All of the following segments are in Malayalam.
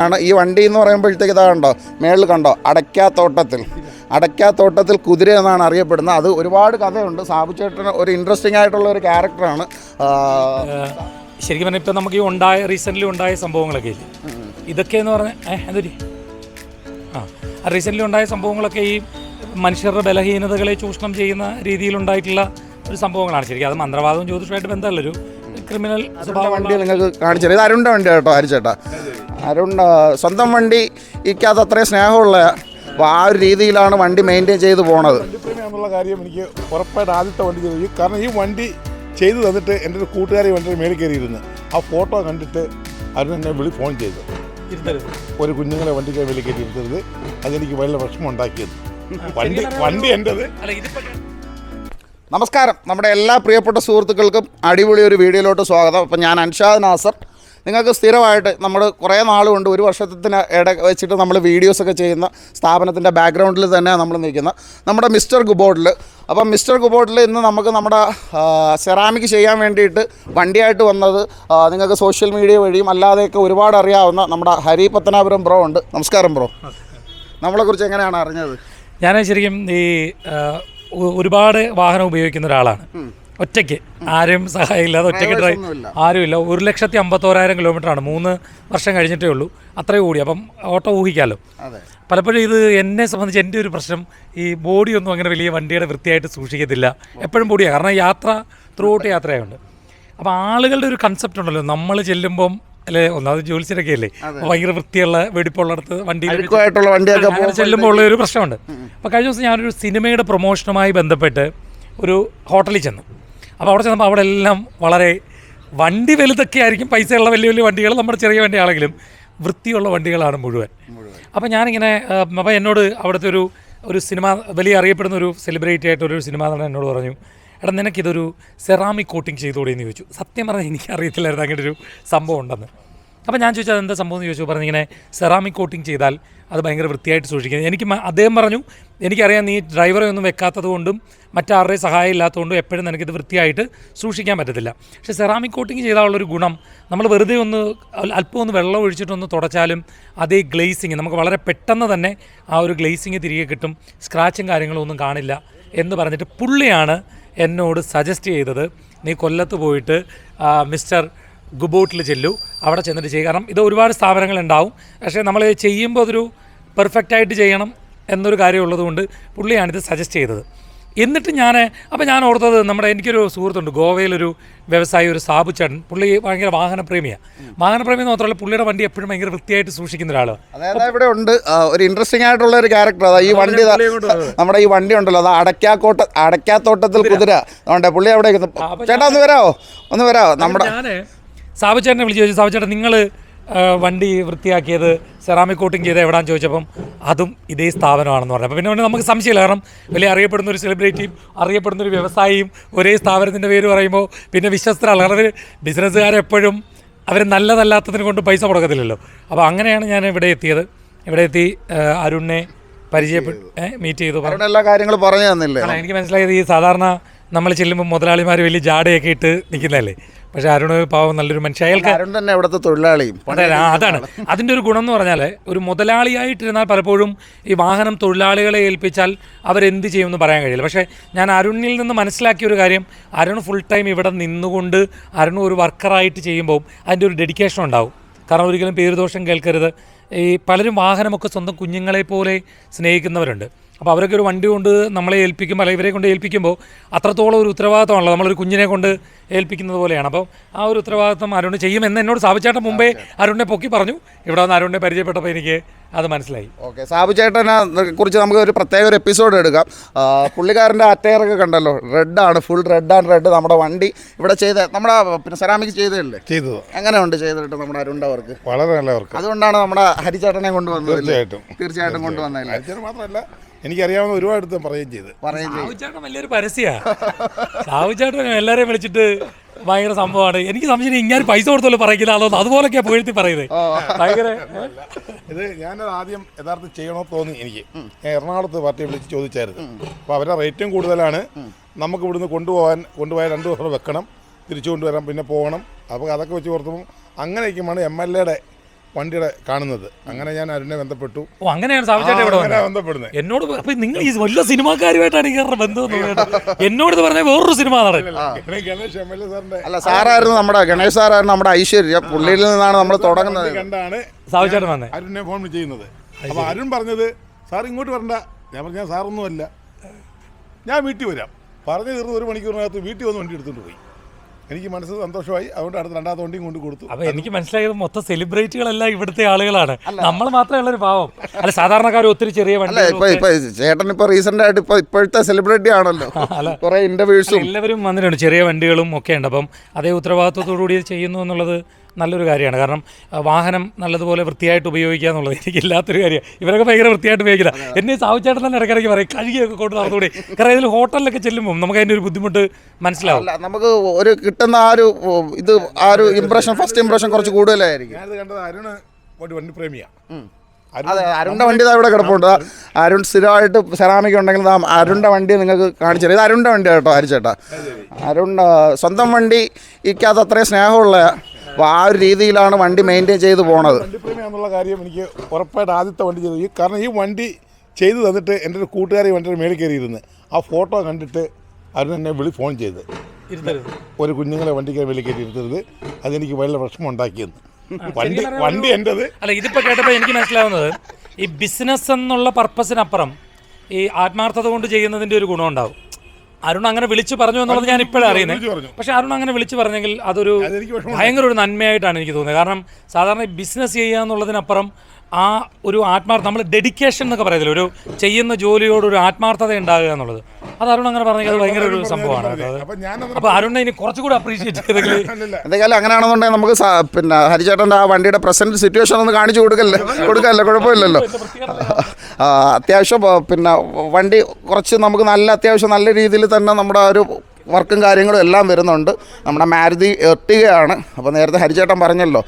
വണ്ടിയാണ്. ഈ വണ്ടി എന്ന് പറയുമ്പോഴത്തേക്ക് ഇതാ കണ്ടോ, മേളിൽ കണ്ടോ, അടയ്ക്കാത്തോട്ടത്തിൽ കുതിര എന്നാണ് അറിയപ്പെടുന്നത്. അത് ഒരുപാട് കഥയുണ്ട്. സാബുചേട്ടൻ ഒരു ഇൻട്രസ്റ്റിംഗ് ആയിട്ടുള്ള ഒരു ക്യാരക്ടറാണ്. ശരിക്കും പറഞ്ഞാൽ ഇപ്പം നമുക്ക് ഈ റീസെൻ്റ്ലി ഉണ്ടായ സംഭവങ്ങളൊക്കെ ഇല്ലേ, ഇതൊക്കെ എന്ന് പറഞ്ഞാൽ എന്തൊരു റീസെൻ്റ്ലി ഉണ്ടായ സംഭവങ്ങളൊക്കെ ഈ മനുഷ്യരുടെ ബലഹീനതകളെ ചൂഷണം ചെയ്യുന്ന രീതിയിലുണ്ടായിട്ടുള്ള ഒരു സംഭവങ്ങളാണ്. ശരിക്കും അത് മന്ത്രവാദവും ജ്യോതിഷമായിട്ട് ബന്ധമല്ലൊരു ക്രിമിനൽ സ്വഭാവം. വണ്ടി നിങ്ങൾക്ക് കാണിച്ചത് ഇത് അരുണിൻ്റെ വണ്ടി കേട്ടോ, ഹരിച്ചേട്ടാ. അരുൺ സ്വന്തം വണ്ടി ഇക്കകത്ത് അത്രയും സ്നേഹമുള്ള, അപ്പോൾ ആ ഒരു രീതിയിലാണ് വണ്ടി മെയിൻറ്റെയിൻ ചെയ്ത് പോണത്. എന്നുള്ള കാര്യം എനിക്ക് ഉറപ്പായിട്ട് ആദ്യത്തെ വണ്ടി ചെയ്തു. കാരണം ഈ വണ്ടി ചെയ്തു തന്നിട്ട് എൻ്റെ ഒരു കൂട്ടുകാരി വണ്ടി മേളിൽ കയറിയിരുന്നു. ആ ഫോട്ടോ കണ്ടിട്ട് അരുൺ എന്നെ ഫോൺ ചെയ്തു, ഒരു കുഞ്ഞുങ്ങളെ വണ്ടിക്ക് വെളിയിൽ കയറ്റി ഇരുത്തരുത്, അതെനിക്ക് വലിയ വിഷമം ഉണ്ടാക്കിയത്. വണ്ടി എൻ്റെത്. നമസ്കാരം, നമ്മുടെ എല്ലാ പ്രിയപ്പെട്ട സുഹൃത്തുക്കൾക്കും അടിപൊളി ഒരു വീഡിയോയിലോട്ട് സ്വാഗതം. അപ്പം ഞാൻ അൻഷാദ് നാസർ. നിങ്ങൾക്ക് സ്ഥിരമായിട്ട് നമ്മൾ കുറേ നാളുകൊണ്ട് ഒരു വർഷത്തിന് വെച്ചിട്ട് നമ്മൾ വീഡിയോസൊക്കെ ചെയ്യുന്ന സ്ഥാപനത്തിൻ്റെ ബാക്ക്ഗ്രൗണ്ടിൽ തന്നെ നമ്മൾ നിൽക്കുന്ന നമ്മുടെ മിസ്റ്റർ ഗുബോർഡിൽ. അപ്പം മിസ്റ്റർ ഗുബോർഡിൽ ഇന്ന് നമുക്ക് നമ്മുടെ സെറാമിക് ചെയ്യാൻ വേണ്ടിയിട്ട് വണ്ടിയായിട്ട് വന്നത് നിങ്ങൾക്ക് സോഷ്യൽ മീഡിയ വഴിയും അല്ലാതെയൊക്കെ ഒരുപാട് അറിയാവുന്ന നമ്മുടെ ഹരി പത്തനാപുരം ബ്രോ ഉണ്ട്. നമസ്കാരം ബ്രോ. നമ്മളെക്കുറിച്ച് എങ്ങനെയാണ് അറിഞ്ഞത്? ഞാൻ ശരിക്കും ഈ ഒരുപാട് വാഹനം ഉപയോഗിക്കുന്ന ഒരാളാണ്. ഒറ്റയ്ക്ക് ആരും സഹായമില്ലാതെ ഒറ്റയ്ക്ക് ആരുമില്ല. 1,51,000 കിലോമീറ്ററാണ്. 3 വർഷം കഴിഞ്ഞിട്ടേ ഉള്ളൂ. അത്രയും കൂടി. അപ്പം ഓട്ടോ ഊഹിക്കാമല്ലോ. പലപ്പോഴും ഇത് എന്നെ സംബന്ധിച്ച് എൻ്റെ ഒരു പ്രശ്നം, ഈ ബോഡിയൊന്നും അങ്ങനെ വലിയ വണ്ടിയുടെ വൃത്തിയായിട്ട് സൂക്ഷിക്കത്തില്ല. എപ്പോഴും ബോഡിയാണ്. കാരണം യാത്ര ത്രൂ ഔട്ട് യാത്രയായുണ്ട്. അപ്പോൾ ആളുകളുടെ ഒരു കൺസെപ്റ്റ് ഉണ്ടല്ലോ, നമ്മൾ ചെല്ലുമ്പം അല്ലെ ഒന്നാമത് ജോലിസിലൊക്കെ അല്ലേ ഭയങ്കര വൃത്തിയുള്ള വെടിപ്പുള്ളിടത്ത് വണ്ടിയിൽ ചെല്ലുമ്പോൾ ഉള്ള ഒരു പ്രശ്നമുണ്ട്. അപ്പോൾ കഴിഞ്ഞ ദിവസം ഞാനൊരു സിനിമയുടെ പ്രൊമോഷനുമായി ബന്ധപ്പെട്ട് ഒരു ഹോട്ടലിൽ ചെന്നു. അപ്പോൾ അവിടെ ചെന്നപ്പോൾ അവിടെ എല്ലാം വളരെ വണ്ടി വലുതൊക്കെ ആയിരിക്കും, പൈസയുള്ള വലിയ വലിയ വണ്ടികൾ, നമ്മുടെ ചെറിയ വണ്ടിയാണെങ്കിലും വൃത്തിയുള്ള വണ്ടികളാണ് മുഴുവൻ. അപ്പോൾ ഞാനിങ്ങനെ അപ്പോൾ എന്നോട് അവിടുത്തെ ഒരു സിനിമ വലിയ അറിയപ്പെടുന്ന ഒരു സെലിബ്രിറ്റി ആയിട്ടൊരു സിനിമ നടൻ എന്നോട് പറഞ്ഞു, എടാ നിനക്കിതൊരു സെറാമിക് കോട്ടിങ് ചെയ്തുകൂടെ എന്ന് ചോദിച്ചു. സത്യം പറഞ്ഞാൽ എനിക്കറിയത്തില്ലായിരുന്നു അങ്ങനെ ഒരു സംഭവം ഉണ്ടെന്ന്. അപ്പോൾ ഞാൻ ചോദിച്ചാൽ അതെന്താ സംഭവം എന്ന് ചോദിച്ചു. പറഞ്ഞിങ്ങനെ സെറാമിക് കോട്ടിങ് ചെയ്താൽ അത് ഭയങ്കര വൃത്തിയായിട്ട് സൂക്ഷിക്കുന്നത്. എനിക്ക് അദ്ദേഹം പറഞ്ഞു, എനിക്കറിയാം നീ ഡ്രൈവറെ ഒന്നും വെക്കാത്തത് കൊണ്ടും മറ്റാരുടെയും സഹായം ഇല്ലാത്തതുകൊണ്ടും എപ്പോഴും നിനക്കിത് വൃത്തിയായിട്ട് സൂക്ഷിക്കാൻ പറ്റത്തില്ല. പക്ഷേ സെറാമിക് കോട്ടിങ് ചെയ്താലുള്ളൊരു ഗുണം, നമ്മൾ വെറുതെ അല്പം ഒന്ന് വെള്ളം ഒഴിച്ചിട്ടൊന്ന് തുടച്ചാലും അതേ ഗ്ലേസിങ് നമുക്ക് വളരെ പെട്ടെന്ന് തന്നെ ആ ഒരു ഗ്ലേസിങ് തിരികെ കിട്ടും, സ്ക്രാച്ചും കാര്യങ്ങളും ഒന്നും കാണില്ല എന്ന് പറഞ്ഞിട്ട് പുള്ളിയാണ് എന്നോട് സജസ്റ്റ് ചെയ്തത്, നീ കൊല്ലത്ത് പോയിട്ട് മിസ്റ്റർ ഗുബോട്ടിൽ ചെല്ലു, അവിടെ ചെന്നിട്ട് ചെയ്യുക. കാരണം ഇത് ഒരുപാട് സ്ഥാപനങ്ങളുണ്ടാവും, പക്ഷേ നമ്മൾ ചെയ്യുമ്പോൾ അതൊരു പെർഫെക്റ്റായിട്ട് ചെയ്യണം എന്നൊരു കാര്യമുള്ളതുകൊണ്ട് പുള്ളിയാണിത് സജസ്റ്റ് ചെയ്തത്. എന്നിട്ട് ഞാൻ ഓർത്തത്, എനിക്കൊരു സുഹൃത്തുണ്ട് ഗോവയിലൊരു വ്യവസായി, ഒരു സാബുചേട്ടൻ. പുള്ളി ഭയങ്കര വാഹനപ്രേമിയാണ്. വാഹനപ്രേമി എന്ന് മാത്രമല്ല, പുള്ളിയുടെ വണ്ടി എപ്പോഴും ഭയങ്കര വൃത്തിയായിട്ട് സൂക്ഷിക്കുന്ന ഒരാളാണ്. അതായത് ഇവിടെ ഉണ്ട് ഒരു ഇൻട്രസ്റ്റിംഗ് ആയിട്ടുള്ള ഒരു ക്യാരക്ടർ. അതാ ഈ വണ്ടി, നമ്മുടെ ഈ വണ്ടി ഉണ്ടല്ലോ, അത് അടയ്ക്കാത്തോട്ടത്തിൽ കുതിര. അതുകൊണ്ട് പുള്ളി അവിടെ ചേട്ടാ ഒന്ന് വരാമോ നമ്മുടെ സാബുചേട്ടനെ വിളിച്ച് ചോദിച്ചു, സാബുചേട്ടൻ നിങ്ങൾ വണ്ടി വൃത്തിയാക്കിയത് സെറാമിക് കോട്ടിങ് ചെയ്ത് എവിടെയാണെന്ന് ചോദിച്ചപ്പം അതും ഇതേ സ്ഥാപനമാണെന്ന് പറഞ്ഞു. അപ്പോൾ പിന്നെ നമുക്ക് സംശയമില്ല. കാരണം വലിയ അറിയപ്പെടുന്ന ഒരു സെലിബ്രിറ്റിയും അറിയപ്പെടുന്ന ഒരു വ്യവസായിയും ഒരേ സ്ഥാപനത്തിൻ്റെ പേര് പറയുമ്പോൾ പിന്നെ വിശ്വസ്തരാണ്. കാരണം ബിസിനസ്സുകാരെപ്പോഴും അവർ നല്ലതല്ലാത്തതിനെ കൊണ്ട് പൈസ മുടക്കത്തില്ലല്ലോ. അപ്പോൾ അങ്ങനെയാണ് ഞാൻ ഇവിടെ എത്തിയത്. ഇവിടെ എത്തി അരുണിനെ പരിചയപ്പെട്ട് മീറ്റ് ചെയ്തു. എല്ലാ കാര്യങ്ങളും പറഞ്ഞു തന്നില്ലേ? എനിക്ക് മനസ്സിലായത് ഈ സാധാരണ നമ്മൾ ചെല്ലുമ്പോൾ മുതലാളിമാർ വലിയ ജാടയൊക്കെ ഇട്ട് നിൽക്കുന്നതല്ലേ, പക്ഷേ അരുൺ പാവം നല്ലൊരു മനുഷ്യ. അയാൾക്ക് അരുൺ തന്നെ ഇവിടുത്തെ തൊഴിലാളിയും. അതാണ് അതിൻ്റെ ഒരു ഗുണം എന്ന് പറഞ്ഞാൽ, ഒരു മുതലാളിയായിട്ടിരുന്നാൽ പലപ്പോഴും ഈ വാഹനം തൊഴിലാളികളെ ഏൽപ്പിച്ചാൽ അവരെന്ത് ചെയ്യുമെന്ന് പറയാൻ കഴിയില്ല. പക്ഷേ ഞാൻ അരുണിൽ നിന്ന് മനസ്സിലാക്കിയ ഒരു കാര്യം, അരുൺ ഫുൾ ടൈം ഇവിടെ നിന്നുകൊണ്ട് അരുൺ ഒരു വർക്കറായിട്ട് ചെയ്യുമ്പോൾ അതിൻ്റെ ഒരു ഡെഡിക്കേഷൻ ഉണ്ടാവും. കാരണം ഒരിക്കലും പേരുദോഷം കേൾക്കരുത്. ഈ പലരും വാഹനമൊക്കെ സ്വന്തം കുഞ്ഞുങ്ങളെ പോലെ സ്നേഹിക്കുന്നവരുണ്ട്. അപ്പോൾ അവരൊക്കെ ഒരു വണ്ടി കൊണ്ട് നമ്മളെ ഏൽപ്പിക്കുമ്പോൾ, അല്ലെങ്കിൽ ഇവരെ കൊണ്ട് ഏൽപ്പിക്കുമ്പോൾ അത്രത്തോളം ഒരു ഉത്തരവാദിത്തമാണല്ലോ, നമ്മളൊരു കുഞ്ഞിനെ കൊണ്ട് ഏൽപ്പിക്കുന്നത് പോലെയാണ്. അപ്പോൾ ആ ഒരു ഉത്തരവാദിത്തം അരുൺ ചെയ്യുമെന്ന് എന്നോട് സാബുചേട്ടൻ മുമ്പേ അരുണിനെ പൊക്കി പറഞ്ഞു. ഇവിടെ വന്ന് അരുണിനെ പരിചയപ്പെട്ടപ്പോൾ എനിക്ക് അത് മനസ്സിലായി. ഓക്കെ, സാബുചേട്ടനെ കുറിച്ച് നമുക്ക് ഒരു പ്രത്യേക ഒരു എപ്പിസോഡ് എടുക്കാം. പുള്ളിക്കാരൻ്റെ അറ്റയറൊക്കെ കണ്ടല്ലോ, റെഡാണ്, ഫുൾ റെഡ് ആൻഡ് റെഡ്. നമ്മുടെ വണ്ടി ഇവിടെ നമ്മുടെ പിന്നെ സെറാമിക് ചെയ്തതല്ലേ? ചെയ്തത് എങ്ങനെയുണ്ട് ചെയ്തിട്ട് നമ്മുടെ അരുണിൻ്റെ വർക്ക്? വളരെ നല്ല വർക്ക്. അതുകൊണ്ടാണ് നമ്മുടെ ഹരിചേട്ടനെ കൊണ്ടുവന്നത്. തീർച്ചയായിട്ടും കൊണ്ടുവന്നതല്ലേ? മാത്രമല്ല എനിക്കറിയാവുന്ന ഒരുപാട് പറയുകയും ചെയ്ത്. സാബുചേട്ടൻ വലിയൊരു പരസ്യമാണ്. സാബുചേട്ടൻ എല്ലാവരെയും വിളിച്ചിട്ട് ഭയങ്കര സംഭവമാണ്. എനിക്ക് സംശയം ഇങ്ങനെ പൈസ കൊടുത്തല്ലോ പറയില്ല, അതോ അതുപോലൊക്കെയാണ് പുകഴ്ത്തി പറയുന്നത്. ഭയങ്കര ഇത് ഞാനത് ആദ്യം യഥാർത്ഥം ചെയ്യണമെന്ന് തോന്നി എനിക്ക്. ഞാൻ എറണാകുളത്ത് പാർട്ടിയെ വിളിച്ച് ചോദിച്ചായിരുന്നു. അപ്പോൾ അവരുടെ റേറ്റും കൂടുതലാണ്. നമുക്ക് ഇവിടുന്ന് കൊണ്ടുപോയാൽ 2 ദിവസം വെക്കണം, തിരിച്ചു കൊണ്ടുവരാം, പിന്നെ പോകണം. അപ്പോൾ അതൊക്കെ വെച്ച് ഓർത്തപ്പോൾ അങ്ങനെ ഇരിക്കുമ്പോൾ MLA വണ്ടിയുടെ കാണുന്നത്. അങ്ങനെ ഞാൻ അരുണിനെ ബന്ധപ്പെട്ടു. ഓ അങ്ങനെയാണ് സാവിച്ചേട്ടൻ ഇവിടെ ബന്ധപ്പെടുന്നത്. എന്നോട് അപ്പൊ നിങ്ങൾ ഈ വലിയ സിനിമാക്കാരുമായിട്ടാണ് ഇങ്ങനെ ബന്ധം. എന്നോട് പറഞ്ഞ വേറൊരു സിനിമ നടൻ ഗണേഷ് MLA സാറിന്റെ അല്ല സാറായിരുന്നു നമ്മുടെ ഗണേഷ് സാറായിരുന്നു നമ്മുടെ ഐശ്വര്യം. പുള്ളിയിൽ നിന്നാണ് നമ്മൾ തുടങ്ങുന്നത്. കണ്ടാണ് സാവിച്ചേട്ടൻ വന്നേ അരുണിനെ ഫോൺ ചെയ്യുന്നത്. അപ്പോൾ അരുൺ പറഞ്ഞത് സാർ ഇങ്ങോട്ട് വരണ്ട. ഞാൻ പറഞ്ഞ സാറൊന്നുമല്ല, ഞാൻ വീട്ടിൽ വരാം. പറഞ്ഞു തീർന്ന് 1 മണിക്കൂറിനകത്ത് വീട്ടിൽ വന്ന് വണ്ടി എടുത്തുകൊണ്ട് പോയി. എനിക്ക് മനസ്സ് സന്തോഷമായി. അതുകൊണ്ട് അടുത്ത 2ാമത്തെ വണ്ടിയും കൊണ്ട് കൊടുത്തു. അപ്പോൾ എനിക്ക് മനസ്സിലായത് മൊത്തം സെലിബ്രിറ്റികളെല്ലാം ഇവിടുത്തെ ആളുകളാണ്, നമ്മൾ മാത്രമേ ഉള്ളൊരു പാവം. അല്ല സാധാരണക്കാർ ഒത്തിരി ചെറിയ വണ്ടി. ഇപ്പൊ ചേട്ടൻ ഇപ്പൊ റീസെന്റ് ആയിട്ട് ഇപ്പോഴത്തെ സെലിബ്രിറ്റി ആണല്ലോ, കുറെ ഇന്റർവ്യൂസും എല്ലാവരും വന്നിട്ടുണ്ട്. ചെറിയ വണ്ടികളും ഒക്കെ ഉണ്ട്. അപ്പം അതേ ഉത്തരവാദിത്വത്തോടുകൂടി ചെയ്യുന്നു എന്നുള്ളത് നല്ലൊരു കാര്യമാണ്. കാരണം വാഹനം നല്ലതുപോലെ വൃത്തിയായിട്ട് ഉപയോഗിക്കുക എന്നുള്ളത് എനിക്കില്ലാത്തൊരു കാര്യമാണ്. ഇവരൊക്കെ ഭയങ്കര വൃത്തിയായിട്ട് ഉപയോഗിക്കില്ല. എന്നെ സാവിച്ചേട്ടൻ തന്നെ ഇടയ്ക്കിടയ്ക്ക് പറയും കഴുകിയൊക്കെ കൊണ്ട് നടന്നുകൂടി. കാരണം ഇതിൽ ഹോട്ടലിലൊക്കെ ചെല്ലുമ്പോൾ നമുക്ക് അതിൻ്റെ ഒരു ബുദ്ധിമുട്ട് മനസ്സിലാവും. നമുക്ക് ഒരു കിട്ടുന്ന ആ ഒരു ഇംപ്രഷൻ, ഫസ്റ്റ് ഇംപ്രഷൻ കുറച്ച് കൂടുതലായിരിക്കും. ഞാനത് കണ്ടത് അരുണ് വണ്ടി പ്രേമിയാണ്. അതെ, അരുണിൻ്റെ വണ്ടി ഇവിടെ കിടപ്പുണ്ട്. അരുൺ സ്ഥിരമായിട്ട് സെറാമിക് ഉണ്ടെങ്കിൽ അരുണിൻ്റെ വണ്ടി നിങ്ങൾക്ക് കാണിച്ചു. ഇത് അരുണിൻ്റെ വണ്ടി കേട്ടോ ഹരിച്ചേട്ടാ. അരുൺ സ്വന്തം വണ്ടി ഇക്കകത്ത് അത്രയും സ്നേഹമുള്ള, അപ്പോൾ ആ ഒരു രീതിയിലാണ് വണ്ടി മെയിൻറ്റെയിൻ ചെയ്ത് പോണത്. വണ്ടിപ്രേമിയാന്നുള്ള കാര്യം എനിക്ക് ഉറപ്പായിട്ട് ആദ്യത്തെ വണ്ടി ചെയ്തു. കാരണം ഈ വണ്ടി ചെയ്തു തന്നിട്ട് എൻ്റെ ഒരു കൂട്ടുകാരി വണ്ടിയുടെ മേളിൽ കയറിയിരുന്ന് ആ ഫോട്ടോ കണ്ടിട്ട് അരുൺ എന്നെ ഫോൺ ചെയ്ത് ഒരു കുഞ്ഞുങ്ങളെ വണ്ടിക്ക് മേളിൽ കയറി ഇരുത്തരുത്, അതെനിക്ക് വലിയ പ്രശ്നം ഉണ്ടാക്കിയെന്ന്. വണ്ടി എൻ്റെത്. അല്ല ഇതിപ്പോൾ കേട്ടപ്പോൾ എനിക്ക് മനസ്സിലാവുന്നത് ഈ ബിസിനസ് എന്നുള്ള പർപ്പസിനപ്പുറം ഈ ആത്മാർത്ഥത കൊണ്ട് ചെയ്യുന്നതിൻ്റെ ഒരു ഗുണമുണ്ടാവും. അരുൺ അങ്ങനെ വിളിച്ചു പറഞ്ഞു എന്നുള്ളത് ഞാൻ ഇപ്പോഴാണ് അറിയുന്നത്. പക്ഷേ അരുൺ അങ്ങനെ വിളിച്ചു പറഞ്ഞെങ്കിൽ അതൊരു ഭയങ്കര ഒരു നന്മയായിട്ടാണ് എനിക്ക് തോന്നുന്നത്. കാരണം സാധാരണ ബിസിനസ് ചെയ്യുക എന്നുള്ളതിനപ്പുറം ആ ഒരു നമ്മൾ ഡെഡിക്കേഷൻ എന്നൊക്കെ പറയത്തില്ല, ഒരു ചെയ്യുന്ന ജോലിയോട് ഒരു ആത്മാർത്ഥത ഉണ്ടാകുക എന്നുള്ളത്, അത് അരുൺ അങ്ങനെ പറഞ്ഞെങ്കിൽ അത് ഭയങ്കര ഒരു സംഭവമാണ്. അപ്പോൾ അരുണിനെ ഇനി കുറച്ചുകൂടി അപ്രീഷിയേറ്റ് ചെയ്തെങ്കിൽ എന്തെങ്കിലും അങ്ങനെയാണെന്നുണ്ടെങ്കിൽ നമുക്ക് പിന്നെ ഹരിചേട്ടൻ്റെ ആ വണ്ടിയുടെ പ്രസന്റ് സിറ്റുവേഷൻ ഒന്ന് കാണിച്ചു കൊടുക്കല്ലേ, കുഴപ്പമില്ലല്ലോ. അത്യാവശ്യം പിന്നെ വണ്ടി കുറച്ച് നമുക്ക് അത്യാവശ്യം നല്ല രീതിയിൽ തന്നെ നമ്മുടെ ഒരു വർക്കും കാര്യങ്ങളും എല്ലാം വരുന്നുണ്ട്. നമ്മുടെ മാരുതി എർട്ടിഗയാണ്. അപ്പോൾ നേരത്തെ ഹരിചേട്ടൻ പറഞ്ഞല്ലോ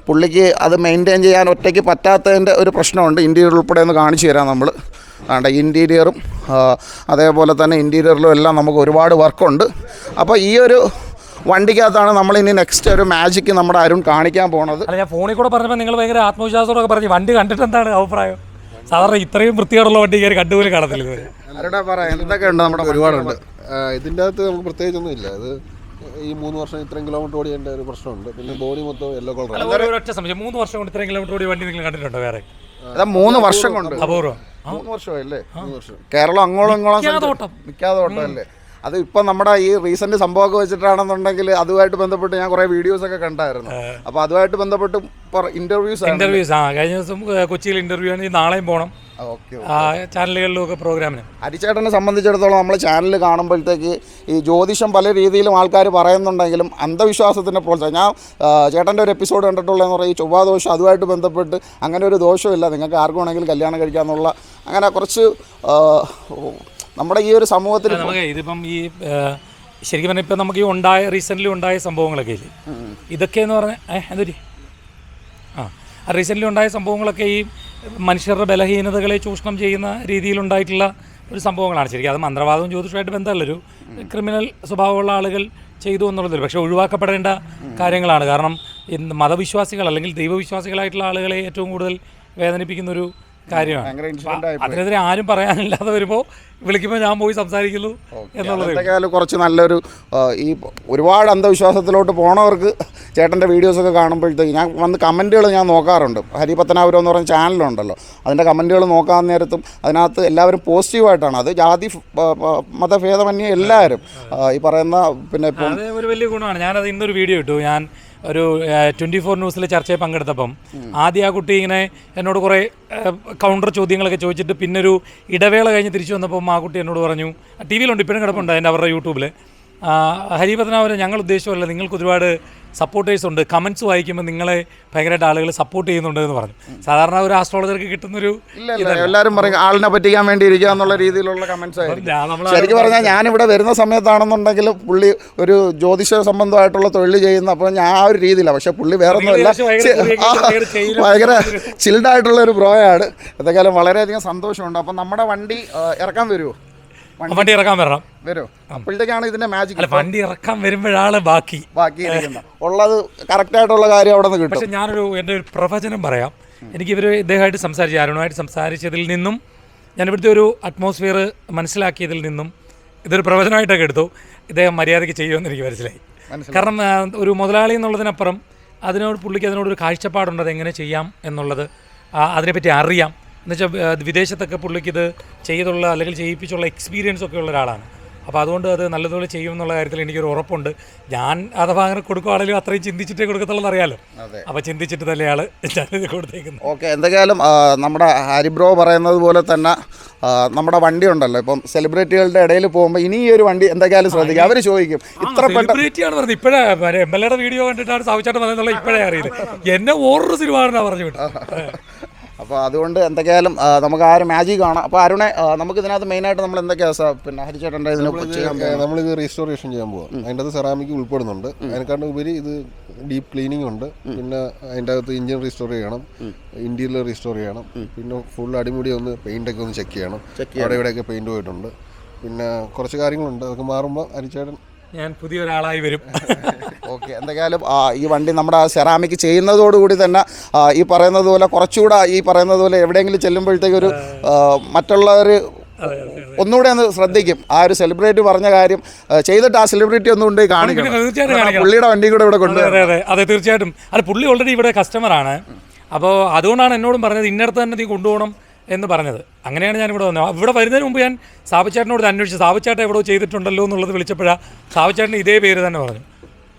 പുള്ളിക്ക് അത് മെയിൻറ്റെയിൻ ചെയ്യാൻ ഒറ്റയ്ക്ക് പറ്റാത്തതിൻ്റെ ഒരു പ്രശ്നമുണ്ട്. ഇൻറ്റീരിയർ ഉൾപ്പെടെ ഒന്ന് കാണിച്ചു തരാം നമ്മൾ. ഇൻറ്റീരിയറും അതേപോലെ തന്നെ ഇൻറ്റീരിയറിലും എല്ലാം നമുക്ക് ഒരുപാട് വർക്കുണ്ട്. അപ്പോൾ ഈ ഒരു വണ്ടിക്കകത്താണ് നമ്മൾ ഇനി നെക്സ്റ്റ് ഒരു മാജിക്ക് നമ്മുടെ അരുൺ കാണിക്കാൻ പോണത്. അല്ല ഞാൻ ഫോണിൽ കൂടെ പറഞ്ഞപ്പോൾ നിങ്ങൾ ഭയങ്കര ആത്മവിശ്വാസത്തോടെ പറഞ്ഞു. വണ്ടി കണ്ടിട്ട് എന്താണ് അഭിപ്രായം? സാധാരണ ഇത്രയും വൃത്തിയോടുള്ള വണ്ടി കയറി കണ്ടുപോലും കാണത്തില്ല. ആരുടെ പറയാം എന്തൊക്കെ ഉണ്ട്? നമ്മുടെ ഒരുപാടുണ്ട്. ഇതിൻ്റെ അകത്ത് നമുക്ക് പ്രത്യേകിച്ചൊന്നും ഇല്ല. ഇത് ഈ 3 വർഷം ഇത്രയും കിലോമീറ്റർ ഓടിയേണ്ട ഒരു പ്രശ്നമുണ്ട്. പിന്നെ ബോഡി മൊത്തം യെല്ലോ കളർ. ഒരൊറ്റ സംശയം, 3 വർഷം കൊണ്ട് ഇത്രയും കിലോമീറ്റർ ഓടിയ വണ്ടി നിങ്ങൾ കണ്ടിട്ടുണ്ടോ വേറെ? 3 വർഷം കൊണ്ട്. അപൂർവം. 3 വർഷമല്ലേ? കേരളം അങ്ങോളം നിൽക്കാതെ ഓട്ടം അല്ലേ? അത് ഇപ്പം നമ്മുടെ ഈ റീസെന്റ് സംഭവമൊക്കെ വെച്ചിട്ടാണെന്നുണ്ടെങ്കിൽ അതുമായിട്ട് ബന്ധപ്പെട്ട് ഞാൻ കുറേ വീഡിയോസൊക്കെ കണ്ടായിരുന്നു. അപ്പോൾ അതുമായിട്ട് ബന്ധപ്പെട്ട് ഇന്റർവ്യൂസ് കഴിഞ്ഞ ദിവസം കൊച്ചിയിൽ ഇന്റർവ്യൂ ആണ്. നാളെയും പോകണം ചാനലുകളിലും ഒക്കെ പ്രോഗ്രാമിന്. ഹരിച്ചേട്ടനെ സംബന്ധിച്ചിടത്തോളം നമ്മൾ ചാനൽ കാണുമ്പോഴത്തേക്ക് ഈ ജ്യോതിഷം പല രീതിയിലും ആൾക്കാർ പറയുന്നുണ്ടെങ്കിലും അന്ധവിശ്വാസത്തിൻ്റെ പ്രോത്സാഹനം. ഞാൻ ചേട്ടൻ്റെ ഒരു എപ്പിസോഡ് കണ്ടിട്ടുള്ളതെന്ന് പറഞ്ഞാൽ ഈ ചൊവ്വാദോഷം അതുമായിട്ട് ബന്ധപ്പെട്ട് അങ്ങനെ ഒരു ദോഷമില്ല, നിങ്ങൾക്ക് ആർക്കും വേണമെങ്കിലും കല്യാണം കഴിക്കാമെന്നുള്ള അങ്ങനെ കുറച്ച് നമ്മുടെ ഈ ഒരു സമൂഹത്തിൽ നമുക്ക് ഇതിപ്പം ഈ ശരിക്കും പറഞ്ഞാൽ ഇപ്പം നമുക്ക് ഈ റീസെൻ്റ്ലി ഉണ്ടായ സംഭവങ്ങളൊക്കെ ഇല്ലേ, ഇതൊക്കെ എന്ന് പറഞ്ഞാൽ എന്തൊരു റീസെൻ്റ്ലി ഉണ്ടായ സംഭവങ്ങളൊക്കെ ഈ മനുഷ്യരുടെ ബലഹീനതകളെ ചൂഷണം ചെയ്യുന്ന രീതിയിലുണ്ടായിട്ടുള്ള ഒരു സംഭവങ്ങളാണ്. ശരിക്കും അത് മന്ത്രവാദവും ജ്യോതിഷമായിട്ട് ബന്ധമുള്ളൊരു ക്രിമിനൽ സ്വഭാവമുള്ള ആളുകൾ ചെയ്തു എന്നുള്ളതിൽ പക്ഷേ ഒഴിവാക്കപ്പെടേണ്ട കാര്യങ്ങളാണ്. കാരണം മതവിശ്വാസികൾ അല്ലെങ്കിൽ ദൈവവിശ്വാസികളായിട്ടുള്ള ആളുകളെ ഏറ്റവും കൂടുതൽ വേദനിപ്പിക്കുന്നൊരു കാര്യമാണ്. അതിനെതിരെ ആരും പറയാനില്ലാതെ വരുമ്പോൾ വിളിക്കുമ്പോൾ ഞാൻ പോയി സംസാരിക്കുന്നു എന്നുള്ളത് കുറച്ച് നല്ലൊരു ഈ ഒരുപാട് അന്ധവിശ്വാസത്തിലോട്ട് പോണവർക്ക് ചേട്ടൻ്റെ വീഡിയോസൊക്കെ കാണുമ്പോഴത്തേക്ക് ഞാൻ വന്ന് കമൻറ്റുകൾ ഞാൻ നോക്കാറുണ്ട്. ഹരിപത്തനാപുരം എന്ന് പറയുന്ന ചാനലുണ്ടല്ലോ, അതിൻ്റെ കമൻറ്റുകൾ നോക്കാൻ നേരത്തും അതിനകത്ത് എല്ലാവരും പോസിറ്റീവായിട്ടാണ്. അത് ജാതി മതഭേദമന്യേ എല്ലാവരും ഈ പറയുന്ന പിന്നെ ഒരു വലിയ ഗുണമാണ്. ഞാനത് ഇന്നൊരു വീഡിയോ ഇട്ടു. ഞാൻ ഒരു 24 ന്യൂസിലെ ചർച്ചയിൽ പങ്കെടുത്തപ്പം ആദ്യം ആ കുട്ടി ഇങ്ങനെ എന്നോട് കുറേ കൗണ്ടർ ചോദ്യങ്ങളൊക്കെ ചോദിച്ചിട്ട് പിന്നെ ഒരു ഇടവേള കഴിഞ്ഞ് തിരിച്ചു വന്നപ്പം ആ കുട്ടി എന്നോട് പറഞ്ഞു, ടി വിയിലുണ്ട് ഇപ്പോഴും കിടപ്പുണ്ട് അവരുടെ യൂട്യൂബിൽ, ഹരിപത്തനാപുരം ഞങ്ങൾ ഉദ്ദേശിച്ചല്ല, നിങ്ങൾക്ക് ഒരുപാട് സപ്പോർട്ടേഴ്സ് ഉണ്ട്, കമൻസ് വായിക്കുമ്പോൾ നിങ്ങളെ ഭയങ്കരമായിട്ട് ആളുകൾ സപ്പോർട്ട് ചെയ്യുന്നുണ്ട് എന്ന് പറഞ്ഞു. സാധാരണ ഒരു ആസ്ട്രോളജർക്ക് കിട്ടുന്നൊരു എല്ലാവരും പറയും ആളിനെ പറ്റിക്കാൻ വേണ്ടി ഇരിക്കുക എന്നുള്ള രീതിയിലുള്ള കമൻസ് ആയിരിക്കും. ശരിക്കും പറഞ്ഞാൽ ഞാനിവിടെ വരുന്ന സമയത്താണെന്നുണ്ടെങ്കിൽ പുള്ളി ഒരു ജ്യോതിഷ സംബന്ധമായിട്ടുള്ള തൊഴിൽ ചെയ്യുന്ന, അപ്പോൾ ഞാൻ ആ ഒരു രീതിയിലാണ്. പക്ഷേ പുള്ളി വേറെ ഒന്നുമില്ല, ഭയങ്കര ചിൽഡായിട്ടുള്ള ഒരു ബ്രോയാണ്. എന്തെങ്കിലും വളരെയധികം സന്തോഷമുണ്ട്. അപ്പം നമ്മുടെ വണ്ടി ഇറക്കാൻ വരുമോ? വണ്ടി ഇറക്കാൻ വരണം. വരും. അപ്പോഴത്തേക്കാണ് ഇതിന്റെ മാജിക്. അല്ല, വണ്ടി ഇറക്കാൻ വരുമ്പോഴാണ് ബാക്കി ഉള്ളത് കറക്റ്റായിട്ടുള്ള കാര്യം അവിടെ നിന്ന് കിട്ടും. പക്ഷെ എൻ്റെ ഒരു പ്രവചനം പറയാം. എനിക്ക് ഇദ്ദേഹമായിട്ട് സംസാരിച്ചു, അരുണുമായിട്ട് സംസാരിച്ചതിൽ നിന്നും ഞാൻ ഇവിടുത്തെ ഒരു അറ്റ്മോസ്ഫിയർ മനസ്സിലാക്കിയതിൽ നിന്നും ഇതൊരു പ്രവചനമായിട്ടൊക്കെ എടുത്തു. ഇദ്ദേഹം മര്യാദയ്ക്ക് ചെയ്യുമെന്ന് എനിക്ക് മനസ്സിലായി. കാരണം ഒരു മുതലാളി എന്നുള്ളതിനപ്പുറം പുള്ളിക്ക് അതിനോടൊരു കാഴ്ചപ്പാടുണ്ട്, അതെങ്ങനെ ചെയ്യാം എന്നുള്ളത്, അതിനെപ്പറ്റി അറിയാം. എന്നുവെച്ചാൽ വിദേശത്തൊക്കെ പുള്ളിക്കിത് ചെയ്തുള്ള അല്ലെങ്കിൽ ചെയ്യിപ്പിച്ചുള്ള എക്സ്പീരിയൻസ് ഒക്കെ ഉള്ള ഒരാളാണ്. അപ്പോൾ അതുകൊണ്ട് അത് നല്ലതുപോലെ ചെയ്യുമെന്നുള്ള കാര്യത്തിൽ എനിക്കൊരു ഉറപ്പുണ്ട്. ഞാൻ അഥവാ അങ്ങനെ കൊടുക്കുകയാണെങ്കിലും അത്രയും ചിന്തിച്ചിട്ടേ കൊടുക്കത്തുള്ളൂ അറിയാലോ. അപ്പോൾ ചിന്തിച്ചിട്ട് തന്നെയാണ് ഞാനിത് കൊടുത്തേക്കുന്നത്. ഓക്കെ, എന്തൊക്കെയാലും നമ്മുടെ ഹരിബ്രോ പറയുന്നത് പോലെ തന്നെ നമ്മുടെ വണ്ടി ഉണ്ടല്ലോ, ഇപ്പം സെലിബ്രിറ്റികളുടെ ഇടയിൽ പോകുമ്പോൾ ഇനി ഈ ഒരു വണ്ടി എന്തൊക്കെയാലും ശ്രദ്ധിക്കുക. അവർ ചോദിക്കും ഇത്ര സെലിബ്രിറ്റിയാണ് പറഞ്ഞത്. ഇപ്പോഴേ MLA യുടെ വീഡിയോ കണ്ടിട്ടാണ് സാവിച്ചാട്ടം വന്നതെന്നുള്ള ഇപ്പോഴേ അറിയില്ല. എന്നെ ഓരോ സിനിമ പറഞ്ഞു വിട്ടു. അപ്പോൾ അതുകൊണ്ട് എന്തൊക്കെയാലും നമുക്ക് ആ ഒരു മാജിക് കാണാം. അപ്പോൾ അരുണെ, നമുക്ക് ഇതിനകത്ത് മെയിനായിട്ട് നമ്മൾ എന്തൊക്കെയാണ് പിന്നെ ഹരിച്ചേട്ടൻ്റെ നമ്മളിത് റീസ്റ്റോറേഷൻ ചെയ്യാൻ പോകാം. അതിൻ്റെ അകത്ത് സെറാമിക് ഉൾപ്പെടുന്നുണ്ട്. അതിനെക്കാട്ടും ഉപരി ഇത് ഡീപ്പ് ക്ലീനിങ് ഉണ്ട്. പിന്നെ അതിൻ്റെ അകത്ത് ഇഞ്ചിൻ റീസ്റ്റോർ ചെയ്യണം, ഇന്റീരിയർ റീസ്റ്റോർ ചെയ്യണം, പിന്നെ ഫുൾ അടിമുടി ഒന്ന് പെയിൻ്റൊക്കെ ഒന്ന് ചെക്ക് ചെയ്യണം. അവിടെ ഇവിടെയൊക്കെ പെയിൻറ്റ് പോയിട്ടുണ്ട്. പിന്നെ കുറച്ച് കാര്യങ്ങളുണ്ട്, അതൊക്കെ മാറുമ്പോൾ ഹരിച്ചേട്ടൻ ഞാൻ പുതിയൊരാളായി വരും. ഓക്കെ, എന്തൊക്കെയാലും ഈ വണ്ടി നമ്മുടെ സെറാമിക് ചെയ്യുന്നതോടുകൂടി തന്നെ ഈ പറയുന്നത് പോലെ കുറച്ചുകൂടെ ഈ പറയുന്നത് പോലെ എവിടെയെങ്കിലും ചെല്ലുമ്പോഴത്തേക്കൊരു മറ്റുള്ളവർ ഒന്നുകൂടെ ഒന്ന് ശ്രദ്ധിക്കും. ആ ഒരു സെലിബ്രിറ്റി പറഞ്ഞ കാര്യം ചെയ്തിട്ട് ആ സെലിബ്രിറ്റി ഒന്നും കൊണ്ട് കാണിക്കണം. പുള്ളിയുടെ വണ്ടി കൂടെ ഇവിടെ കൊണ്ടുവരും. അതെ, തീർച്ചയായിട്ടും. അത് പുള്ളി ഓൾറെഡി ഇവിടെ കസ്റ്റമറാണ്. അപ്പോൾ അതുകൊണ്ടാണ് എന്നോടും പറഞ്ഞത് ഇന്നടത്ത് തന്നെ നീ കൊണ്ടുപോകണം എന്ന് പറഞ്ഞത്. അങ്ങനെയാണ് ഞാനിവിടെ വന്നത്. ഇവിടെ വരുന്നതിന് മുമ്പ് ഞാൻ സാബുച്ചേട്ടനോട് അന്വേഷിച്ചു. സാബുച്ചേട്ടൻ എവിടെ ചെയ്തിട്ടുണ്ടല്ലോ എന്നുള്ളത് വിളിച്ചപ്പോഴാണ് സാബുച്ചേട്ടൻ ഇതേ പേര് തന്നെ പറഞ്ഞു.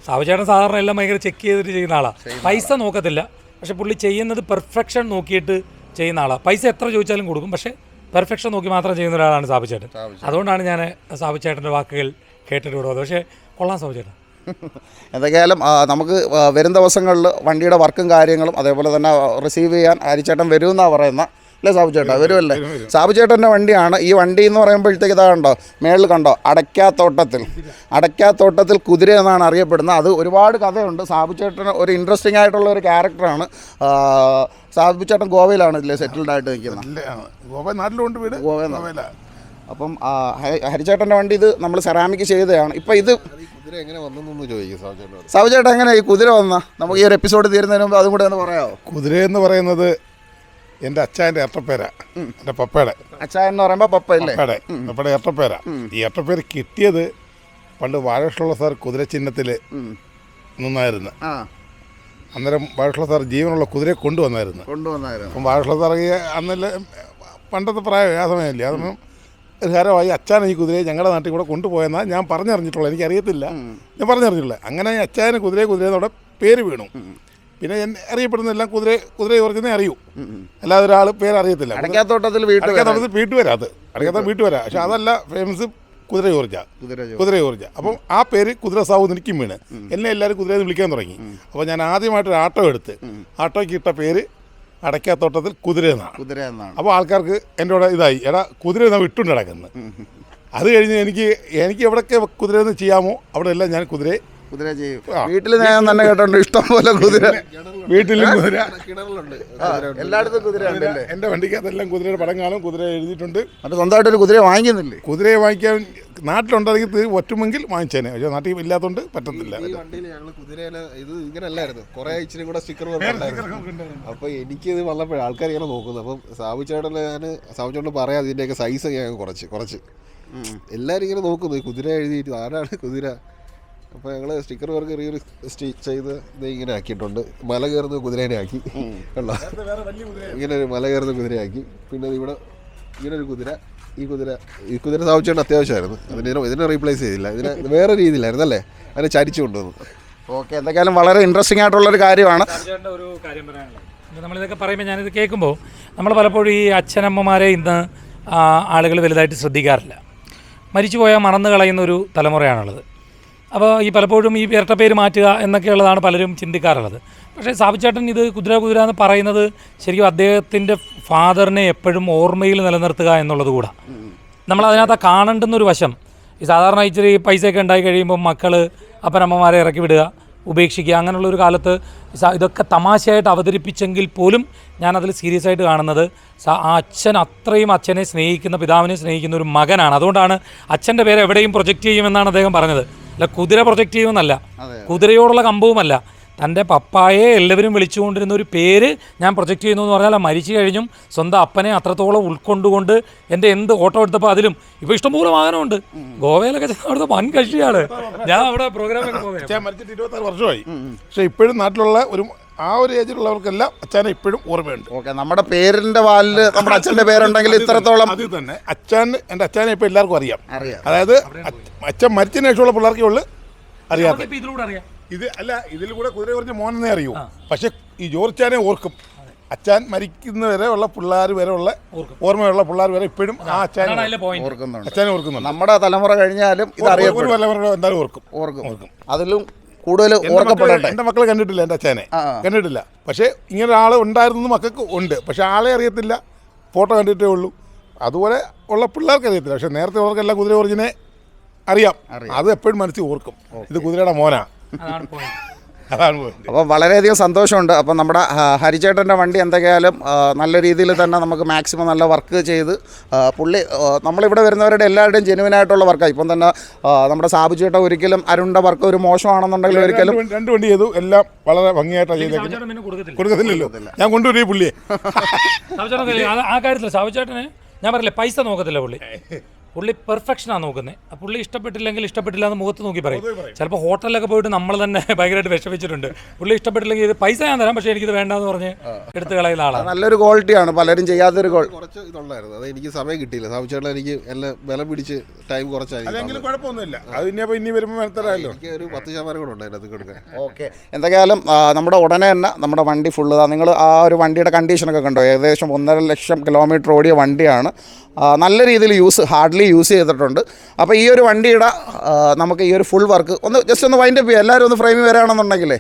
സാബുച്ചേട്ടൻ സാധാരണ എല്ലാം ഭയങ്കര ചെക്ക് ചെയ്തിട്ട് ചെയ്യുന്ന ആളാണ്. പൈസ നോക്കത്തില്ല, പക്ഷെ പുള്ളി ചെയ്യുന്നത് പെർഫെക്ഷൻ നോക്കിയിട്ട് ചെയ്യുന്ന ആളാണ്. പൈസ എത്ര ചോദിച്ചാലും കൊടുക്കും, പക്ഷേ പെർഫെക്ഷൻ നോക്കി മാത്രം ചെയ്യുന്ന ഒരാളാണ് സാബുച്ചേട്ടൻ. അതുകൊണ്ടാണ് ഞാൻ സാബുച്ചേട്ടൻ്റെ വാക്കുകൾ കേട്ടിട്ട് ഇവിടെ വന്നത്. പക്ഷേ കൊള്ളാം സാബുച്ചേട്ടൻ. എന്തൊക്കെയാലും നമുക്ക് വരും ദിവസങ്ങളിൽ വണ്ടിയുടെ വർക്കും കാര്യങ്ങളും അതേപോലെ തന്നെ റിസീവ് ചെയ്യാൻ ഹരിച്ചേട്ടൻ വരുമെന്നാണ് പറയുന്നത്. അല്ലേ സാബുച്ചേട്ടാ? വരുമല്ലേ? സാബുച്ചേട്ടൻ്റെ വണ്ടിയാണ് ഈ വണ്ടി എന്ന് പറയുമ്പോഴത്തേക്ക് ഇതാ കണ്ടോ, മേളിൽ കണ്ടോ, അടയ്ക്കാത്തോട്ടത്തിൽ കുതിര എന്നാണ് അറിയപ്പെടുന്നത്. അത് ഒരുപാട് കഥയുണ്ട്. സാബുച്ചേട്ടൻ ഒരു ഇൻട്രസ്റ്റിംഗ് ആയിട്ടുള്ള ഒരു ക്യാരക്ടറാണ്. സാബുച്ചേട്ടൻ ഗോവയിലാണ് ഇതിൽ സെറ്റിൽഡ് ആയിട്ട് നിൽക്കുന്നത്. ഗോവയിലാണ്. അപ്പം ഹരിച്ചേട്ടൻ്റെ വണ്ടി ഇത് നമ്മൾ സെറാമിക് ചെയ്തതാണ്. ഇപ്പം ഇത് സാബുച്ചേട്ടൻ എങ്ങനെ ഈ കുതിര വന്ന നമുക്ക് ഈ ഒരു എപ്പിസോഡ് തീരുന്നതിന് മുമ്പ് അതും കൂടെ ഒന്ന് പറയാമോ? കുതിര എന്ന് പറയുന്നത് എൻ്റെ അച്ചായൻ്റെ ഏട്ടപ്പേര, എൻ്റെ പപ്പയുടെ. അച്ചായൻ എന്ന് പറയുമ്പോൾ പപ്പയുടെ ഏട്ടപ്പേര. ഈ ഏട്ടപ്പേര് കിട്ടിയത് പണ്ട് വാഴകൃഷ്ണ സാർ കുതിര ചിഹ്നത്തിൽ നിന്നായിരുന്നു. അന്നേരം വാഴകൃഷ്ണ സാർ ജീവനുള്ള കുതിരയെ കൊണ്ടുവന്നായിരുന്നു. അപ്പം വാഴകൃഷ്ണ സാർ അന്നല്ല പണ്ടത്തെ പ്രായം ആ സമയമല്ലേ, അതൊന്നും ഒരു ഹരമായി അച്ചാൻ ഈ കുതിരയെ ഞങ്ങളുടെ നാട്ടിൽ കൂടെ കൊണ്ടുപോയെന്നാൽ ഞാൻ പറഞ്ഞറിഞ്ഞിട്ടുള്ളത്. എനിക്കറിയത്തില്ല, ഞാൻ പറഞ്ഞറിഞ്ഞിട്ടുള്ളത്. അങ്ങനെ അച്ചായന് കുതിരയെന്നവിടെ പേര് വീണു. പിന്നെ അറിയപ്പെടുന്ന എല്ലാം കുതിര ഓർക്കുന്നേ അറിയൂ, അല്ലാതെ ഒരാൾ പേരറിയത്തില്ല. അടയ്ക്കാത്തോട്ടത്തിൽ വീട്ടുവരാ, അത് അടയ്ക്കാത്ത വീട്ടുവരാ. പക്ഷെ അതല്ല ഫേമസ് കുതിര ഓർജ. അപ്പം ആ പേര് കുതിര സാവു എനിക്കും വീണ്. എന്നെ എല്ലാവരും കുതിരയെന്ന് വിളിക്കാൻ തുടങ്ങി. അപ്പോൾ ഞാൻ ആദ്യമായിട്ടൊരു ആട്ടോ എടുത്ത് ആട്ടോയ്ക്ക് ഇട്ട പേര് അടയ്ക്കാത്തോട്ടത്തിൽ കുതിര എന്നാണ്. അപ്പോൾ ആൾക്കാർക്ക് എൻ്റെ കൂടെ ഇതായി, എടാ കുതിര എന്നാ വിട്ടുകൊണ്ട് കിടക്കുന്നത്. അത് കഴിഞ്ഞ് എനിക്ക് എവിടെയൊക്കെ കുതിരയെന്ന് ചെയ്യാമോ അവിടെ എല്ലാം ഞാൻ കുതിര ചെയ്യും. വീട്ടിൽ ഞാൻ തന്നെ കേട്ടോണ്ട് ഇഷ്ടം പോലെ കുതിര, വീട്ടിലും കുതിര, എല്ലായിടത്തും കുതിര. എൻ്റെ വണ്ടിക്കകത്തെല്ലാം കുതിരയുടെ പടം കാണും, കുതിര എഴുതിയിട്ടുണ്ട്. അത് സ്വന്തമായിട്ടൊരു കുതിരയെ വാങ്ങിക്കുന്നില്ലേ? കുതിരയെ വാങ്ങിക്കാൻ നാട്ടിലുണ്ടെങ്കിൽ ഒറ്റുമെങ്കിൽ വാങ്ങിച്ചേനെ, പക്ഷേ നാട്ടിൽ ഇല്ലാത്തതുകൊണ്ട് പറ്റത്തില്ല. ഈ വണ്ടിയിൽ ഞങ്ങൾ കുതിരയിലെ ഇത് ഇങ്ങനെ അല്ലായിരുന്നു, കുറേ ഇച്ചിരി കൂടെ സ്റ്റിക്കർ അപ്പോൾ എനിക്കിത് വന്നപ്പോഴേ ആൾക്കാർ ഇങ്ങനെ നോക്കുന്നത്. അപ്പം സാബുച്ചേട്ടൻ പറയാം ഇതിൻ്റെയൊക്കെ സൈസ് ഞാൻ കുറച്ച് എല്ലാവരും ഇങ്ങനെ നോക്കുന്നു, ഈ കുതിര എഴുതിയിട്ട് ആരാണ് കുതിര. അപ്പോൾ ഞങ്ങൾ സ്റ്റിക്കർ വർക്ക് ചെറിയൊരു സ്റ്റിച്ച് ചെയ്ത് ഇത് ഇങ്ങനെ ആക്കിയിട്ടുണ്ട്. മല കയറുന്ന കുതിരേനെ ആക്കി കണ്ടോ, ഇങ്ങനെ ഒരു മല കയറുന്ന കുതിരയാക്കി. പിന്നെ ഇവിടെ ഇങ്ങനൊരു കുതിര, ഈ കുതിര സാബുച്ചേട്ടൻ അത്യാവശ്യമായിരുന്നു. ഇതിനെ റീപ്ലേസ് ചെയ്തില്ല, ഇതിനെ വേറെ രീതിയിലായിരുന്നു അല്ലേ, അതിനെ ചരിച്ചു കൊണ്ടുവന്നു. ഓക്കെ, എന്തൊക്കെയാലും വളരെ ഇൻട്രസ്റ്റിംഗ് ആയിട്ടുള്ളൊരു കാര്യമാണ്. ഒരു കാര്യം പറയാനുള്ളത്, നമ്മളിതൊക്കെ പറയുമ്പോൾ ഞാനിത് കേൾക്കുമ്പോൾ നമ്മൾ പലപ്പോഴും ഈ അച്ഛനമ്മമാരെ ഇന്ന് ആളുകൾ വലുതായിട്ട് ശ്രദ്ധിക്കാറില്ല. മരിച്ചുപോയാൽ മറന്നു കളയുന്ന ഒരു തലമുറയാണുള്ളത്. അപ്പോൾ ഈ പലപ്പോഴും ഈ ഇരട്ടപ്പേര് മാറ്റുക എന്നൊക്കെയുള്ളതാണ് പലരും ചിന്തിക്കാറുള്ളത്. പക്ഷേ സാബുച്ചേട്ടൻ ഇത് കുതിര എന്ന് പറയുന്നത് ശരിക്കും അദ്ദേഹത്തിൻ്റെ ഫാദറിനെ എപ്പോഴും ഓർമ്മയിൽ നിലനിർത്തുക എന്നുള്ളത് കൂടെ നമ്മളതിനകത്ത് കാണേണ്ടുന്നൊരു വശം. ഈ സാധാരണ ഇച്ചിരി പൈസയൊക്കെ ഉണ്ടായി കഴിയുമ്പോൾ മക്കൾ അപ്പനമ്മമാരെ ഇറക്കി വിടുക, ഉപേക്ഷിക്കുക, അങ്ങനെയുള്ളൊരു കാലത്ത് ഇതൊക്കെ തമാശയായിട്ട് അവതരിപ്പിച്ചെങ്കിൽ പോലും ഞാനതിൽ സീരിയസ് ആയിട്ട് കാണുന്നത് ആ അച്ഛൻ അത്രയും അച്ഛനെ സ്നേഹിക്കുന്ന, പിതാവിനെ സ്നേഹിക്കുന്ന ഒരു മകനാണ്. അതുകൊണ്ടാണ് അച്ഛൻ്റെ പേര് എവിടെയും പ്രൊജക്റ്റ് ചെയ്യുമെന്നാണ് അദ്ദേഹം പറഞ്ഞത്. അല്ല കുതിര പ്രൊജക്റ്റ് ചെയ്യുമെന്നല്ല, കുതിരയോടുള്ള കമ്പവുമല്ല, തൻ്റെ പപ്പായെ എല്ലാവരും വിളിച്ചുകൊണ്ടിരുന്ന ഒരു പേര് ഞാൻ പ്രൊജക്റ്റ് ചെയ്യുന്നു എന്ന് പറഞ്ഞാൽ മരിച്ചു കഴിഞ്ഞും സ്വന്തം അപ്പനെ അത്രത്തോളം ഉൾക്കൊണ്ടുകൊണ്ട് എൻ്റെ എന്ത് ഓട്ടോ എടുത്തപ്പോൾ അതിലും ഇപ്പോൾ ഇഷ്ടംപോലെ വാഹനമുണ്ട്. ഗോവയിലൊക്കെ അവിടുത്തെ വൻ കക്ഷിയാണ്. ഞാൻ അവിടെ പ്രോഗ്രാമൊക്കെ പോകാം. മരിച്ചിട്ട് 26 വർഷമായി. പക്ഷേ ഇപ്പോഴും നാട്ടിലുള്ള ആ ഒരു ഏജിലുള്ളവർക്കെല്ലാം അച്ഛനെ ഇപ്പോഴും ഓർമ്മയുണ്ട്. ഓക്കെ, നമ്മുടെ പേരിന്റെ വാലിൽ നമ്മുടെ അച്ഛൻ്റെ പേരുണ്ടെങ്കിൽ ഇത്രത്തോളം അതിൽ തന്നെ എൻ്റെ അച്ഛനെ ഇപ്പോൾ എല്ലാവർക്കും അറിയാം. അതായത് അച്ഛൻ മരിച്ചതിന് ശേഷമുള്ള പിള്ളേർക്കേ ഉള്ളൂ അറിയാത്ത. ഇത് അല്ല, ഇതിൽ കൂടെ കുതിര കുറഞ്ഞ മോനെന്നേ അറിയൂ. പക്ഷെ ഈ ജോർച്ചാനെ ഓർക്കും. അച്ഛൻ മരിക്കുന്നവരെ ഉള്ള പിള്ളേർ വരെ ഉള്ള ഓർമ്മയുള്ള പിള്ളേർ വരെ ഇപ്പോഴും ആ അച്ഛനെ ഓർക്കുന്നുണ്ട്. നമ്മുടെ തലമുറ കഴിഞ്ഞാലും ഇത് അറിയപ്പെടും, എന്തായാലും ഓർക്കും. അതിലും കൂടുതൽ ഓർക്കപ്പെടട്ടെ. എൻ്റെ മക്കളെ കണ്ടിട്ടില്ല, എൻ്റെ അച്ഛനെ കണ്ടിട്ടില്ല. പക്ഷേ ഇങ്ങനെ ആൾ ഉണ്ടായിരുന്നു മക്കൾക്ക് ഉണ്ട്. പക്ഷെ ആളെ അറിയത്തില്ല, ഫോട്ടോ കണ്ടിട്ടേ ഉള്ളൂ. അതുപോലെ ഉള്ള പിള്ളേർക്ക് അറിയത്തില്ല. പക്ഷെ നേരത്തെ ഉള്ളവർക്കെല്ലാം കുതിര ഒറിജിനെ അറിയാം. അത് എപ്പോഴും മനസ്സിൽ ഓർക്കും, ഇത് കുതിരയുടെ മോനാ. അപ്പോൾ വളരെയധികം സന്തോഷമുണ്ട്. അപ്പം നമ്മുടെ ഹരിചേട്ടൻ്റെ വണ്ടി എന്തൊക്കെയായാലും നല്ല രീതിയിൽ തന്നെ നമുക്ക് മാക്സിമം നല്ല വർക്ക് ചെയ്ത് പുള്ളി നമ്മളിവിടെ വരുന്നവരുടെ എല്ലാവരുടെയും ജെനുവിനായിട്ടുള്ള വർക്കാണ്. ഇപ്പം തന്നെ നമ്മുടെ സാബു ചേട്ടൻ ഒരിക്കലും അരുണിൻ്റെ വർക്ക് ഒരു മോശമാണെന്നുണ്ടെങ്കിൽ ഒരിക്കലും രണ്ട് വണ്ടി ചെയ്തു, എല്ലാം വളരെ ഭംഗിയായിട്ടാണ് ചെയ്തേക്കുന്നത്. കൊടുക്കത്തില്ലല്ലോ, ഞാൻ കൊണ്ടുവരും ഈ പുള്ളിയെ. ആ കാര്യത്തിൽ സാബു ചേട്ടന് ഞാൻ പറയില്ലേ, പൈസ നോക്കത്തില്ല പുള്ളി പെർഫെക്ഷനാണ് നോക്കുന്നത്. പുള്ളി ഇഷ്ടപ്പെട്ടില്ലെങ്കിൽ ഇഷ്ടപ്പെട്ടില്ല എന്ന് മുഖത്ത് നോക്കി പറയും. ചിലപ്പോൾ ഹോട്ടലിലൊക്കെ പോയിട്ട് നമ്മൾ തന്നെ ഭയങ്കരമായിട്ട് വിഷമിച്ചിട്ടുണ്ട്. പുള്ളി ഇഷ്ടപ്പെട്ടില്ലെങ്കിൽ ഇത് പൈസ ഞാൻ തരാം, പക്ഷേ എനിക്കിത് വേണ്ടെന്ന് പറഞ്ഞ് എടുത്ത് കളയുന്ന ആളാണ്. നല്ലൊരു ക്വാളിറ്റിയാണ്, പലരും ചെയ്യാത്തൊരു കുറച്ച് ഇതുണ്ടായിരുന്നു. അത് എനിക്ക് സമയം കിട്ടിയില്ല. സാബുചേട്ടൻ എനിക്ക് എല്ലാം ബലം പിടിച്ച് ടൈം കുറച്ചായിരുന്നു. കുഴപ്പമൊന്നുമില്ല, അത് ഇനി വരുമ്പോൾ എനിക്ക് ഒരു 10% കൂടെ ഉണ്ടായിരുന്നു അത് കൊടുക്കാൻ. ഓക്കെ, എന്തൊക്കെയാലും നമ്മുടെ ഉടനെ തന്നെ നമ്മുടെ വണ്ടി ഫുള്ള് നിങ്ങൾ ആ ഒരു വണ്ടിയുടെ കണ്ടീഷനൊക്കെ കണ്ടോ. ഏകദേശം 1.5 ലക്ഷം കിലോമീറ്റർ ഓടിയ വണ്ടിയാണ്. നല്ല രീതിയിൽ ഹാർഡ്ലി യൂസ് ചെയ്തിട്ടുണ്ട്. അപ്പോൾ ഈ ഒരു വണ്ടിയുടെ നമുക്ക് ഈ ഒരു ഫുൾ വർക്ക് ജസ്റ്റ് ഒന്ന് വൈൻഡപ്പ് ചെയ്യാം. എല്ലാവരും ഒന്ന് ഫ്രെയിമിൽ വരികയാണെന്നുണ്ടെങ്കിലേ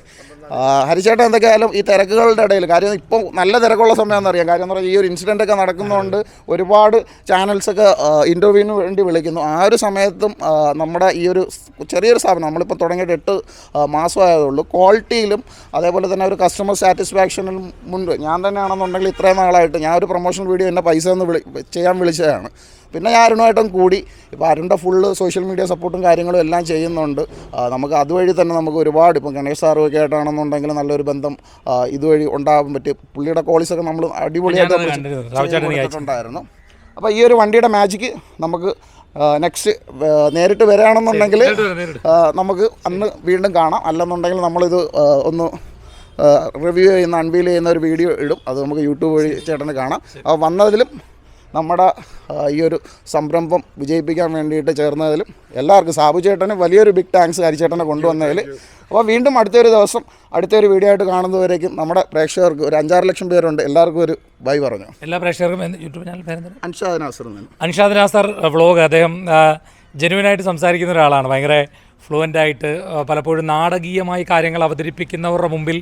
ഹരിചേട്ടൻ എന്തൊക്കെയായാലും ഈ തിരക്കുകളുടെ ഇടയിൽ, കാര്യം ഇപ്പോൾ നല്ല തിരക്കുള്ള സമയമാണെന്ന് അറിയാം. കാര്യം എന്ന് പറഞ്ഞാൽ ഈ ഒരു ഇൻസിഡൻ്റൊക്കെ നടക്കുന്നതുകൊണ്ട് ഒരുപാട് ചാനൽസൊക്കെ ഇൻ്റർവ്യൂവിന് വേണ്ടി വിളിക്കുന്നു. ആ ഒരു സമയത്തും നമ്മുടെ ഈ ഒരു ചെറിയൊരു സ്ഥാപനം നമ്മളിപ്പോൾ തുടങ്ങിയിട്ട് 8 മാസമായതുള്ളൂ. ക്വാളിറ്റിയിലും അതേപോലെ തന്നെ ഒരു കസ്റ്റമർ സാറ്റിസ്ഫാക്ഷനിലും മുൻപ് ഞാൻ തന്നെയാണെന്നുണ്ടെങ്കിൽ ഇത്രയും നാളായിട്ട് ഞാൻ ഒരു പ്രൊമോഷൻ വീഡിയോ എന്നെ പൈസ ഒന്ന് ചെയ്യാൻ വിളിച്ചതാണ്. പിന്നെ ഞാൻ അരുണുമായിട്ടും കൂടി ഇപ്പോൾ അരുണിൻ്റെ ഫുള്ള് സോഷ്യൽ മീഡിയ സപ്പോർട്ടും കാര്യങ്ങളും എല്ലാം ചെയ്യുന്നുണ്ട്. നമുക്ക് അതുവഴി തന്നെ നമുക്ക് ഒരുപാട് ഇപ്പം ഗണേഷ് സാറുമൊക്കെ ആയിട്ടാണെന്നുണ്ടെങ്കിൽ നല്ലൊരു ബന്ധം ഇതുവഴി ഉണ്ടാകാൻ പറ്റി. പുള്ളിയുടെ കോളീസൊക്കെ നമ്മൾ അടിപൊളിയായിട്ട് ഉണ്ടായിരുന്നു. അപ്പോൾ ഈ ഒരു വണ്ടിയുടെ മാജിക്ക് നമുക്ക് നെക്സ്റ്റ് നേരിട്ട് വരികയാണെന്നുണ്ടെങ്കിൽ നമുക്ക് അന്ന് വീണ്ടും കാണാം. അല്ലെന്നുണ്ടെങ്കിൽ നമ്മളിത് ഒന്ന് റിവ്യൂ ചെയ്യുന്ന അൺവീൽ ചെയ്യുന്ന ഒരു വീഡിയോ ഇടും. അത് നമുക്ക് യൂട്യൂബ് വഴി ചേട്ടന് കാണാം. അപ്പോൾ വന്നതിലും നമ്മുടെ ഈ ഒരു സംരംഭം വിജയിപ്പിക്കാൻ വേണ്ടിയിട്ട് ചേർന്നതിലും എല്ലാവർക്കും സാബു ചേട്ടന് വലിയൊരു ബിഗ് താങ്ക്സ് ഹരിചേട്ടനെ കൊണ്ടുവന്നതിൽ. അപ്പോൾ വീണ്ടും അടുത്തൊരു ദിവസം അടുത്തൊരു വീഡിയോ ആയിട്ട് കാണുന്നതുവരേക്കും നമ്മുടെ പ്രേക്ഷകർക്ക് ഒരു 5-6 ലക്ഷം പേരുണ്ട്, എല്ലാവർക്കും ഒരു ബൈ പറഞ്ഞു. എല്ലാ പ്രേക്ഷകർക്കും യൂട്യൂബ് ചാനൽ പേര് അൻഷാദ് നാസർ വ്ളോഗ്. അദ്ദേഹം ജെനുവിനായിട്ട് സംസാരിക്കുന്ന ഒരാളാണ്. ഭയങ്കര ഫ്ലുവൻ്റായിട്ട് പലപ്പോഴും നാടകീയമായി കാര്യങ്ങൾ അവതരിപ്പിക്കുന്നവരുടെ മുമ്പിൽ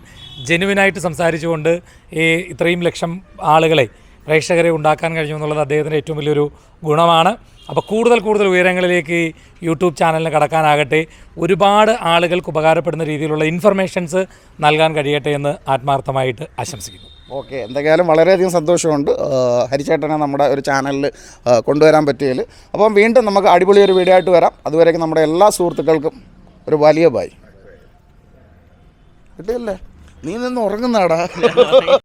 ജെനുവിനായിട്ട് സംസാരിച്ചുകൊണ്ട് ഇത്രയും ലക്ഷം ആളുകളെ പ്രേക്ഷകരെ ഉണ്ടാക്കാൻ കഴിഞ്ഞു എന്നുള്ളത് അദ്ദേഹത്തിൻ്റെ ഏറ്റവും വലിയൊരു ഗുണമാണ്. അപ്പോൾ കൂടുതൽ ഉയരങ്ങളിലേക്ക് യൂട്യൂബ് ചാനലിന് കടക്കാനാകട്ടെ, ഒരുപാട് ആളുകൾക്ക് ഉപകാരപ്പെടുന്ന രീതിയിലുള്ള ഇൻഫർമേഷൻസ് നൽകാൻ കഴിയട്ടെ എന്ന് ആത്മാർത്ഥമായിട്ട് ആശംസിക്കുന്നു. ഓക്കെ, എന്തൊക്കെയായാലും വളരെയധികം സന്തോഷമുണ്ട് ഹരിചേട്ടനെ നമ്മുടെ ഒരു ചാനലിൽ കൊണ്ടുവരാൻ പറ്റിയതിൽ. അപ്പം വീണ്ടും നമുക്ക് അടിപൊളി ഒരു വീഡിയോ ആയിട്ട് വരാം. അതുവരേക്കും നമ്മുടെ എല്ലാ സുഹൃത്തുക്കൾക്കും ഒരു വലിയ ബൈ. കിട്ടിയല്ലേ, നീ നിന്ന് ഉറങ്ങുന്നാടാ.